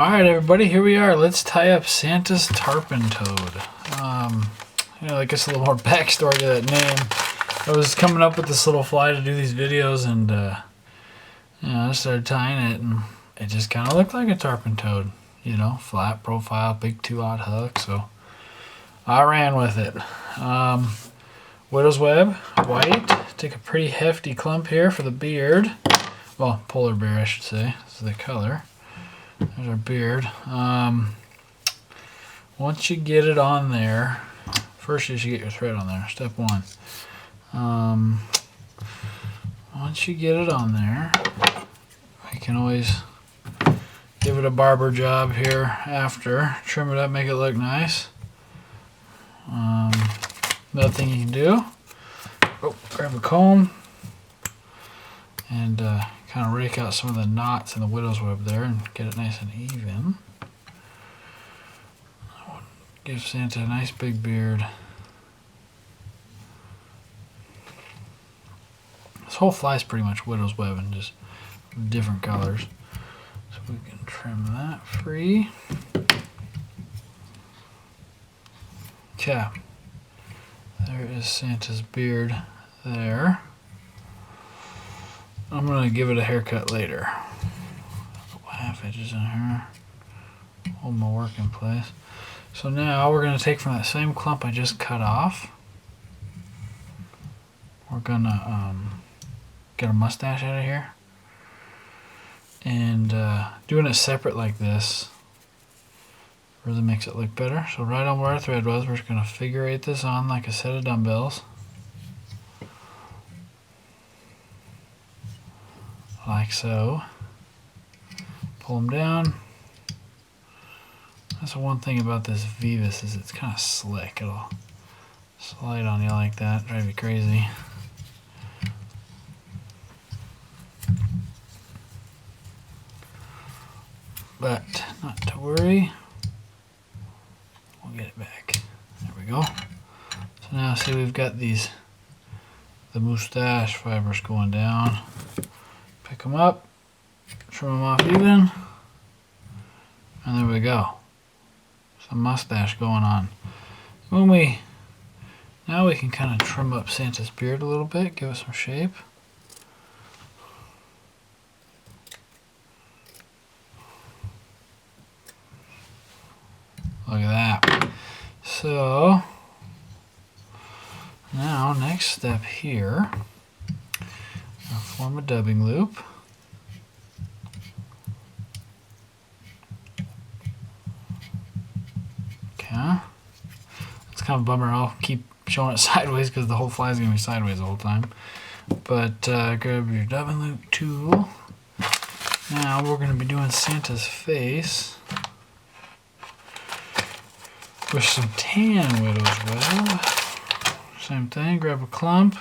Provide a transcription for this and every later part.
Alright everybody, here we are. Let's tie up Santa's tarpon toad. I guess a little more backstory to that name. I was coming up with this little fly to do these videos and I started tying it and it just kind of looked like a tarpon toad. You know, flat profile, big 2/0 hook, so I ran with it. Widow's web, white. Take a pretty hefty clump here for the beard. Well, polar bear I should say. This is the color. There's our beard. Once you get it on there, first you should get your thread on there, step one. Once you get it on there, you can always give it a barber job here after. Trim it up, make it look nice. Another thing you can do, grab a comb and kind of rake out some of the knots in the widow's web there and get it nice and even. Give Santa a nice big beard. This whole fly is pretty much widow's web and just different colors. So we can trim that free. Okay. There is Santa's beard there. I'm going to give it a haircut later. A couple half edges in here. Hold my work in place. So now we're going to take from that same clump I just cut off. We're going to get a mustache out of here. And doing it separate like this really makes it look better. So right on where our thread was, we're just going to figure eight this on like a set of dumbbells. Like so. Pull them down. That's the one thing about this Vivus is it's kind of slick. It'll slide on you like that, drive you crazy. But not to worry. We'll get it back. There we go. So now see we've got the mustache fibers going down. Pick them up, trim them off even, and there we go. Some mustache going on. Now we can kind of trim up Santa's beard a little bit, give it some shape. Look at that. So now next step here, I'll form a dubbing loop. Okay. It's kind of a bummer. I'll keep showing it sideways because the whole fly is going to be sideways the whole time. But grab your dubbing loop tool. Now we're going to be doing Santa's face with some tan widow's web. Same thing, grab a clump.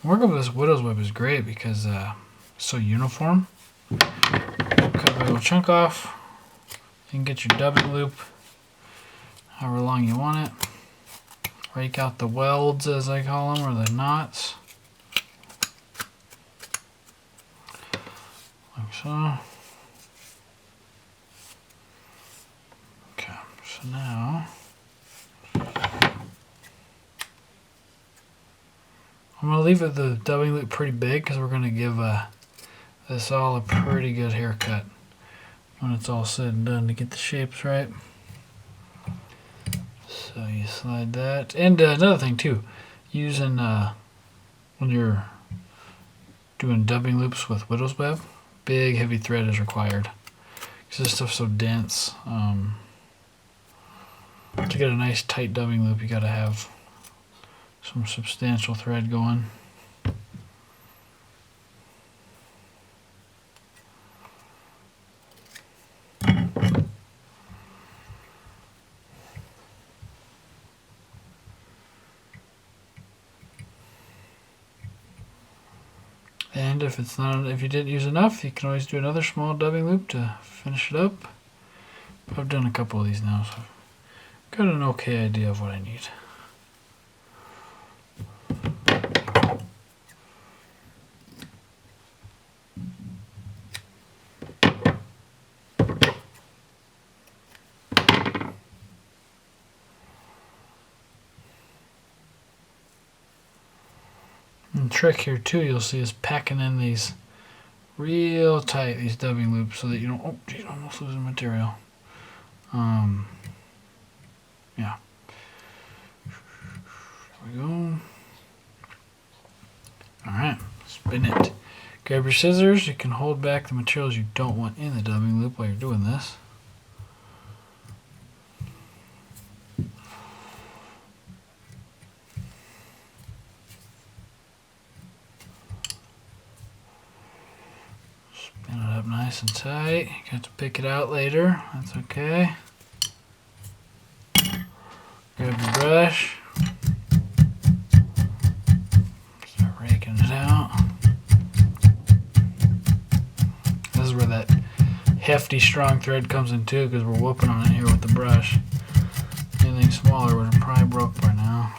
Working with this widow's web is great because it's so uniform. Cut a little chunk off. You can get your dubbing loop however long you want it. Rake out the welds, as I call them, or the knots. Like so. Okay, so now I'm going to leave the dubbing loop pretty big because we're going to give this all a pretty good haircut when it's all said and done to get the shapes right. So you slide that. And another thing too, using when you're doing dubbing loops with widow's web, big heavy thread is required because this stuff's so dense. To get a nice tight dubbing loop, you got to have some substantial thread going. And if you didn't use enough, you can always do another small dubbing loop to finish it up. But I've done a couple of these now, so I've got an okay idea of what I need. And the trick here too, you'll see, is packing in these real tight, these dubbing loops, so that you don't, oh geez, almost losing material. Yeah. There we go. Alright, spin it. Grab your scissors. You can hold back the materials you don't want in the dubbing loop while you're doing this. Spin it up nice and tight. You have to pick it out later. That's okay. Grab your brush. Start raking it out. This is where that hefty, strong thread comes in too, because we're whooping on it here with the brush. Anything smaller would have probably broke by now.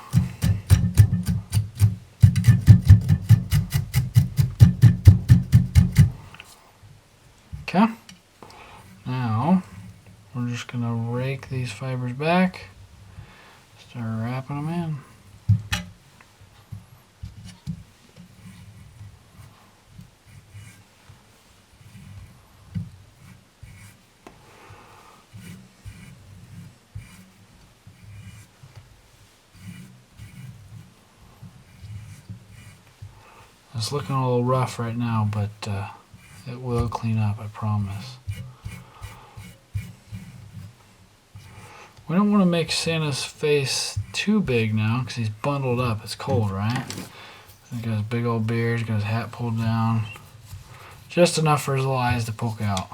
Okay. Now we're just gonna rake these fibers back. Start wrapping them in. It's looking a little rough right now, but it will clean up, I promise. We don't want to make Santa's face too big now because he's bundled up. It's cold, right? He's got his big old beard, he's got his hat pulled down. Just enough for his little eyes to poke out.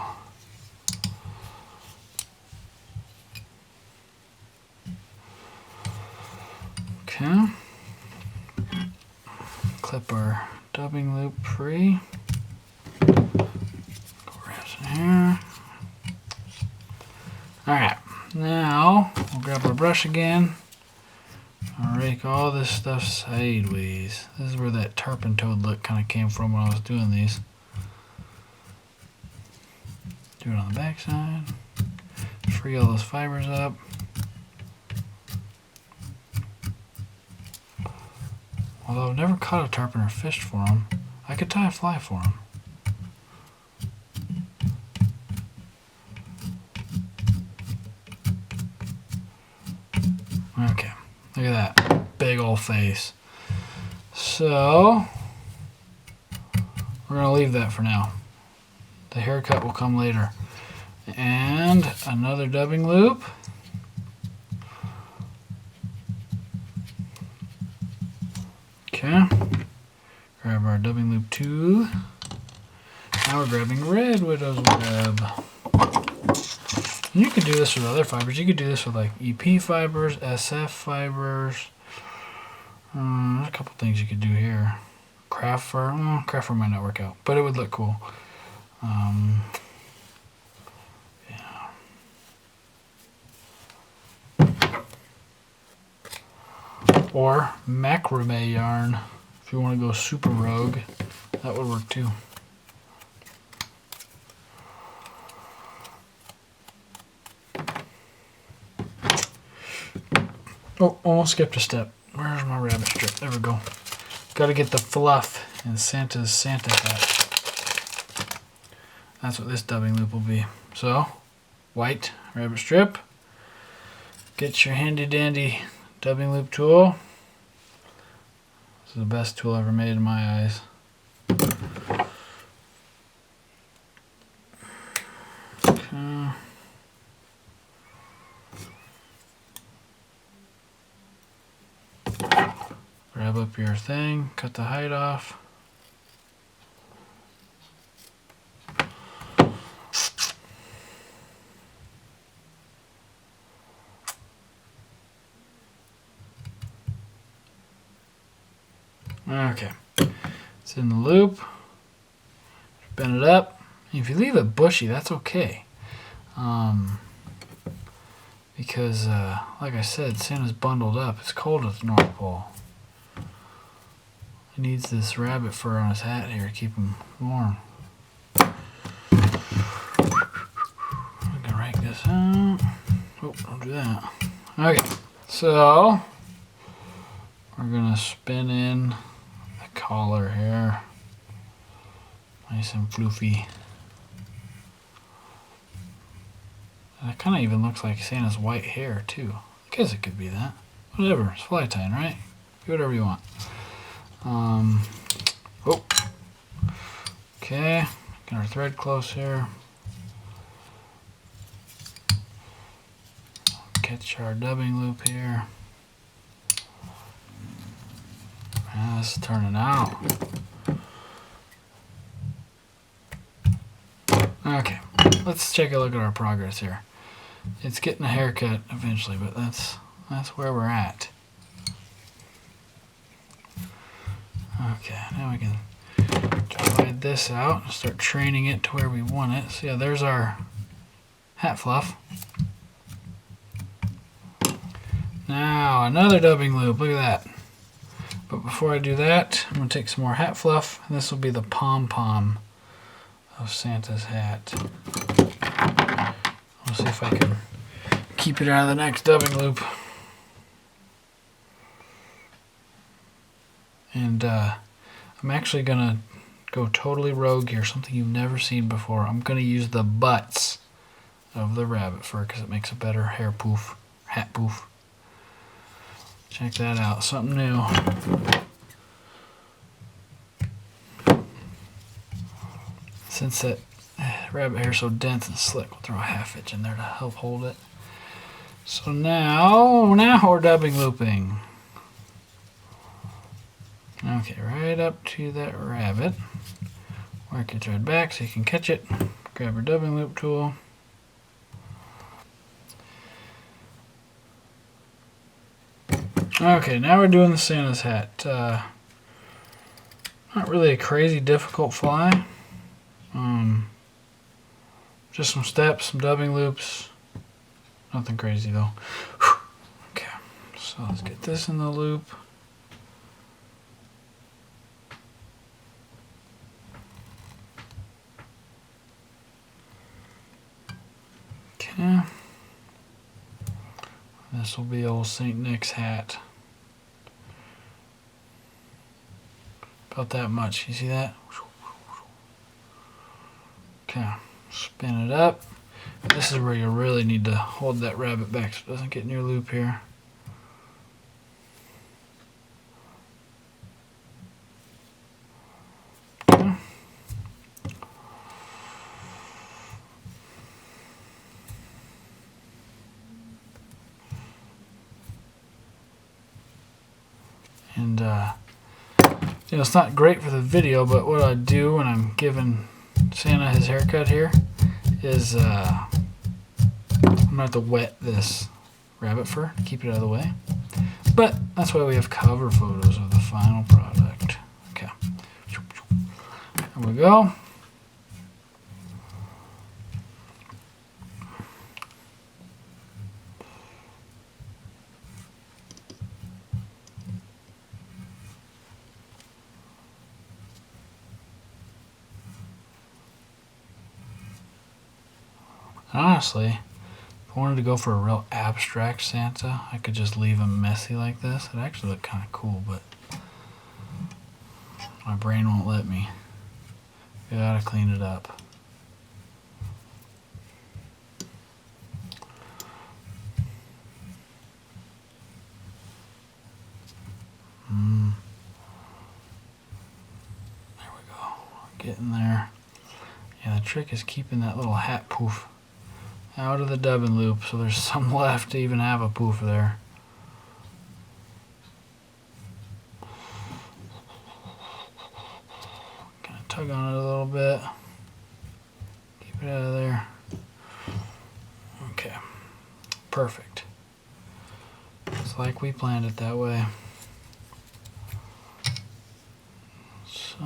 Okay. Clip our dubbing loop free. Grab some here. Alright. Now, we'll grab our brush again and rake all this stuff sideways. This is where that tarpon toad look kind of came from when I was doing these. Do it on the back side. Free all those fibers up. Although I've never caught a tarpon or fished for them, I could tie a fly for them. Okay, look at that big old face. So we're gonna leave that for now. The haircut will come later. And another dubbing loop. Okay, grab our dubbing loop 2. Now we're grabbing red widow's web. And you could do this with other fibers. You could do this with like EP fibers, SF fibers. There's a couple things you could do here. Craft fur. Well, craft fur might not work out, but it would look cool. Yeah. Or macrame yarn. If you want to go super rogue, that would work too. Oh, almost skipped a step. Where's my rabbit strip? There we go. Gotta get the fluff in Santa's Santa hat. That's what this dubbing loop will be. So, white rabbit strip. Get your handy dandy dubbing loop tool. This is the best tool ever made in my eyes. Okay. Grab up your thing, cut the height off. Okay, it's in the loop. Bend it up. If you leave it bushy, that's okay. Because, like I said, Santa's bundled up. It's cold at the North Pole. He needs this rabbit fur on his hat here to keep him warm. I'm gonna rake this out. Oh, don't do that. Okay, so we're gonna spin in the collar here. Nice and floofy. And it kind of even looks like Santa's white hair too. I guess it could be that. Whatever, it's fly tying, right? Do whatever you want. Oh. Okay, get our thread close here. Catch our dubbing loop here. Man, this is turning out. Okay, let's take a look at our progress here. It's getting a haircut eventually, but that's where we're at. Okay, now we can divide this out and start training it to where we want it. So yeah, there's our hat fluff. Now another dubbing loop, look at that. But before I do that, I'm going to take some more hat fluff, and this will be the pom-pom of Santa's hat. We'll see if I can keep it out of the next dubbing loop. And I'm actually going to go totally rogue here, something you've never seen before. I'm going to use the butts of the rabbit fur because it makes a better hair poof, hat poof. Check that out, something new. Since that rabbit hair is so dense and slick, we'll throw a half inch in there to help hold it. So now we're dubbing looping. Okay, right up to that rabbit. Work your thread back so you can catch it. Grab your dubbing loop tool. Okay, now we're doing the Santa's hat. Not really a crazy difficult fly. Just some steps, some dubbing loops. Nothing crazy though. Okay, so let's get this in the loop. Okay. This will be old St. Nick's hat. About that much. You see that? Okay. Spin it up. This is where you really need to hold that rabbit back so it doesn't get in your loop here. Okay. And you know, it's not great for the video, but what I do when I'm giving Santa his haircut here is I'm going to have to wet this rabbit fur to keep it out of the way. But that's why we have cover photos of the final product. Okay. There we go. Honestly, if I wanted to go for a real abstract Santa, I could just leave him messy like this. It actually looked kind of cool, but my brain won't let me. You gotta clean it up. There we go. We're getting there. Yeah, the trick is keeping that little hat poof out of the dubbing loop so there's some left to even have a poof there. Kind of tug on it a little bit. Keep it out of there. Okay. Perfect. It's like we planned it that way. So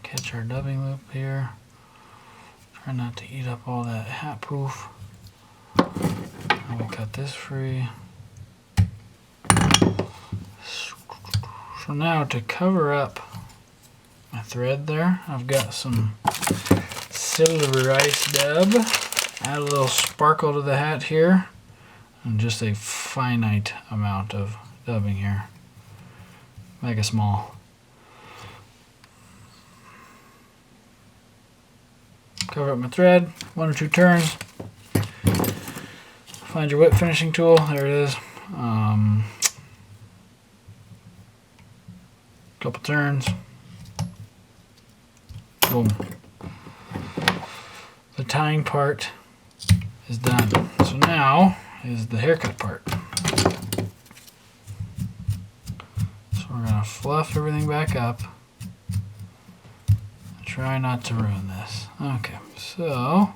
catch our dubbing loop here. Try not to eat up all that hat poof. And we'll cut this free. So now to cover up my thread there, I've got some silver ice dub. Add a little sparkle to the hat here. and just a finite amount of dubbing here. Mega small. Cover up my thread, 1 or 2 turns. Find your whip finishing tool, there it is. Couple turns. Boom. The tying part is done. So now is the haircut part. So we're gonna fluff everything back up. Try not to ruin this. Okay, so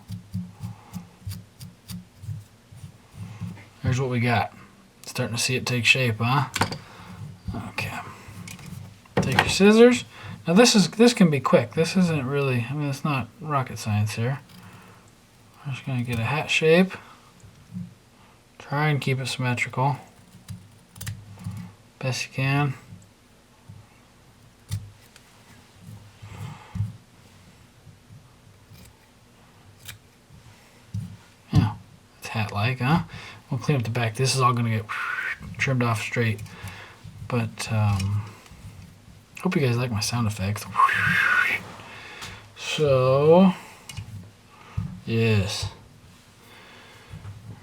here's what we got. Starting to see it take shape, huh? Okay. Take your scissors. Now this can be quick. This isn't really, I mean, it's not rocket science here. I'm just gonna get a hat shape. Try and keep it symmetrical. Best you can. Yeah, it's hat-like, huh? We'll clean up the back. This is all gonna get trimmed off straight. But hope you guys like my sound effects. So, yes.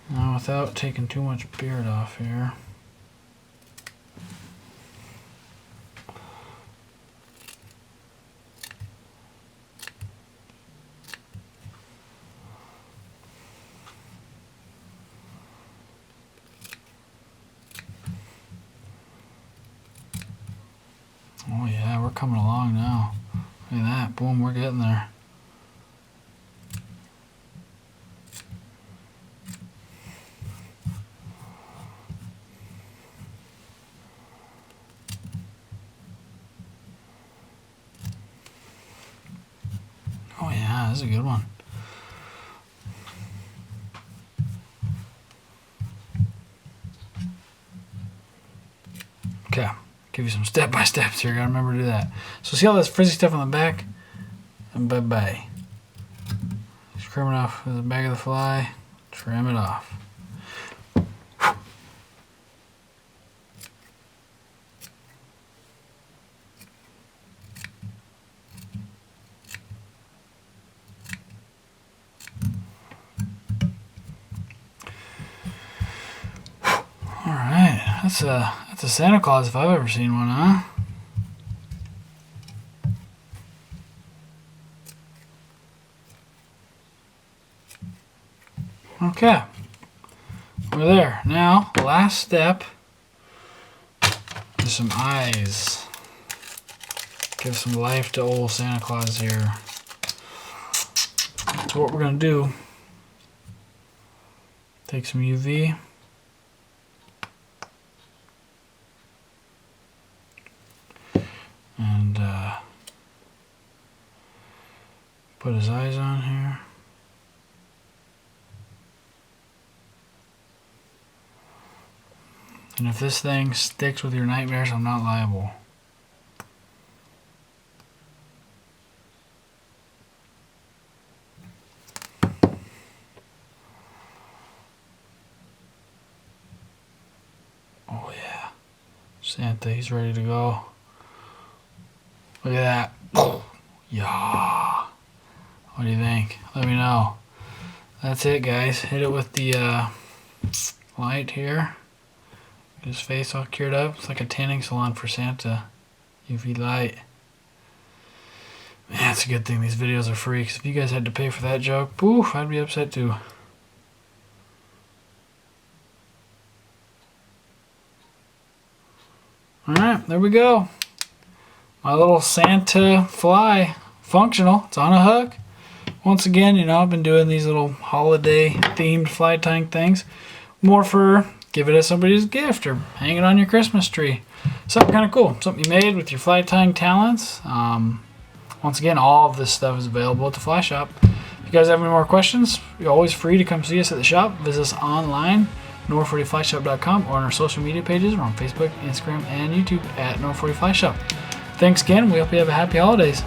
Now without taking too much beard off here. Oh yeah, we're coming along now. Look at that, boom, we're getting there. Oh yeah, this is a good one. Okay, give you some step-by-steps here. Gotta remember to do that. So see all this frizzy stuff on the back? And bye-bye. Just trim it off with the back of the fly. Trim it off. Alright, that's a Santa Claus if I've ever seen one, huh? Okay, we're there. Now, last step is some eyes. Give some life to old Santa Claus here. So what we're gonna do, take some UV. And put his eyes on here. And if this thing sticks with your nightmares, I'm not liable. Oh yeah. Santa, he's ready to go. Look at that. Yeah. What do you think? Let me know. That's it, guys. Hit it with the light here. Get his face all cured up. It's like a tanning salon for Santa. UV light. Man, it's a good thing these videos are free, because if you guys had to pay for that joke, poof, I'd be upset too. Alright, there we go. My little Santa fly, functional. It's on a hook. Once again, you know, I've been doing these little holiday themed fly tying things. More for give it to somebody as a gift or hang it on your Christmas tree. Something kind of cool. Something you made with your fly tying talents. Once again, all of this stuff is available at the fly shop. If you guys have any more questions, you're always free to come see us at the shop. Visit us online, nor40flyshop.com, or on our social media pages. We're on Facebook, Instagram, and YouTube at Nor40flyshop. Thanks again. We hope you have a happy holidays.